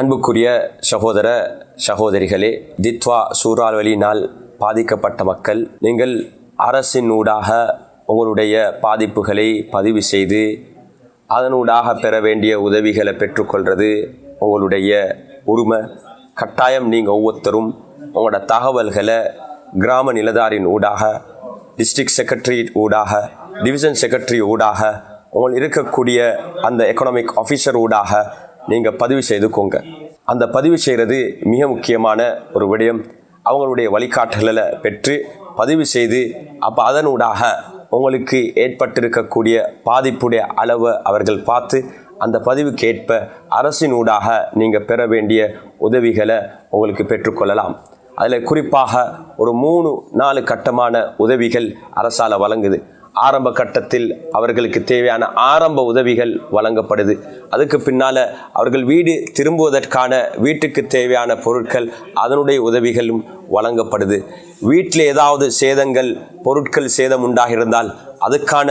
அன்புக்குரிய சகோதர சகோதரிகளே, தித்வா சூறாவளியினால் பாதிக்கப்பட்ட மக்கள், நீங்கள் அரசின் ஊடாக உங்களுடைய பாதிப்புகளை பதிவு செய்து அதனூடாக பெற வேண்டிய உதவிகளை பெற்றுக்கொள்வது உங்களுடைய உரிமை. கட்டாயம் நீங்கள் ஒவ்வொருத்தரும் உங்களோட தகவல்களை கிராம நிலதாரின் ஊடாக, டிஸ்ட்ரிக்ட் செக்ரட்டரி ஊடாக, டிவிஷன் செக்ரட்டரி ஊடாக, உங்கள் இருக்கக்கூடிய அந்த எக்கனாமிக் ஆஃபீஸர் ஊடாக நீங்கள் பதிவு செய்துக்கோங்க. அந்த பதிவு செய்கிறது மிக முக்கியமான ஒரு விடயம். அவங்களுடைய வழிகாட்டல்களை பெற்று பதிவு செய்து அதனூடாக உங்களுக்கு ஏற்பட்டிருக்கக்கூடிய பாதிப்புடைய அளவை அவர்கள் பார்த்து அந்த பதிவுக்கு ஏற்ப அரசினூடாக நீங்கள் பெற வேண்டிய உதவிகளை உங்களுக்கு பெற்றுக்கொள்ளலாம். அதில் குறிப்பாக ஒரு 3-4 கட்டமான உதவிகள் அரசால் வழங்குது. ஆரம்ப கட்டத்தில் அவர்களுக்கு தேவையான ஆரம்ப உதவிகள் வழங்கப்படுது. அதுக்கு பின்னால் அவர்கள் வீடு திரும்புவதற்கான வீட்டுக்கு தேவையான பொருட்கள், அதனுடைய உதவிகளும் வழங்கப்படுது. வீட்டில் ஏதாவது சேதங்கள், பொருட்கள் சேதம் உண்டாகியிருந்தால் அதுக்கான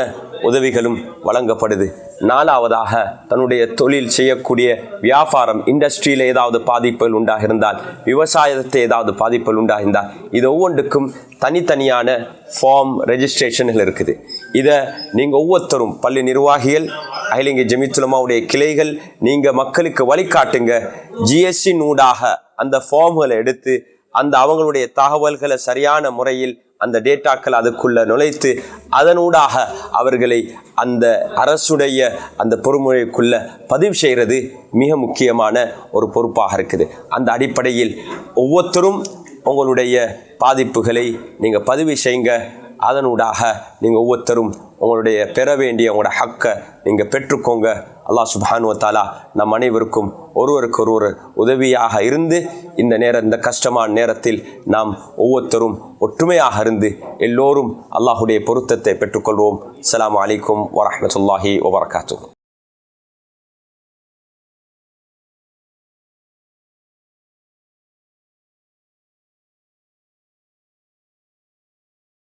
உதவிகளும் வழங்கப்படுது. 4வதாக தன்னுடைய தொழில் செய்யக்கூடிய வியாபாரம், இண்டஸ்ட்ரியில் ஏதாவது பாதிப்புகள் உண்டாகியிருந்தால், விவசாயத்தை ஏதாவது பாதிப்புகள் உண்டாகியிருந்தால், இது ஒவ்வொன்றுக்கும் தனித்தனியான ஃபார்ம் ரெஜிஸ்ட்ரேஷன்கள் இருக்குது. இதை நீங்கள் ஒவ்வொருத்தரும், பள்ளி நிர்வாகிகள், அகில இந்திய ஜமீயத்துல் உலமாவுடைய கிளைகள், நீங்கள் மக்களுக்கு வழிகாட்டுங்க. ஜிஎஸ்டி நூடாக அந்த ஃபார்ம்களை எடுத்து அவங்களுடைய தகவல்களை சரியான முறையில் அந்த டேட்டாக்கள் அதுக்குள்ள நுழைத்து அதனூடாக அவர்களை அந்த அரசுடைய அந்த பொறுமுறைக்குள்ள பதிவு செய்கிறது மிக முக்கியமான ஒரு பொறுப்பாக இருக்குது. அந்த அடிப்படையில் ஒவ்வொருத்தரும் உங்களுடைய பாதிப்புகளை நீங்கள் பதிவு செய்யுங்க. அதனூடாக நீங்கள் ஒவ்வொருத்தரும் உங்களுடைய பெற வேண்டிய உங்களோட ஹக்கை நீங்கள் பெற்றுக்கோங்க. அல்லாஹ் சுப்ஹானஹு வ தஆலா நம் அனைவருக்கும் ஒருவருக்கொருவர் உதவியாக இருந்து இந்த கஷ்டமான நேரத்தில் நாம் ஒவ்வொருத்தரும் ஒற்றுமையாக இருந்து எல்லோரும் அல்லாஹுடைய பொருத்தத்தை பெற்றுக்கொள்வோம். அஸ்ஸலாமு அலைக்கும் வரஹ்மத்துல்லாஹி வபரகாத்துஹு.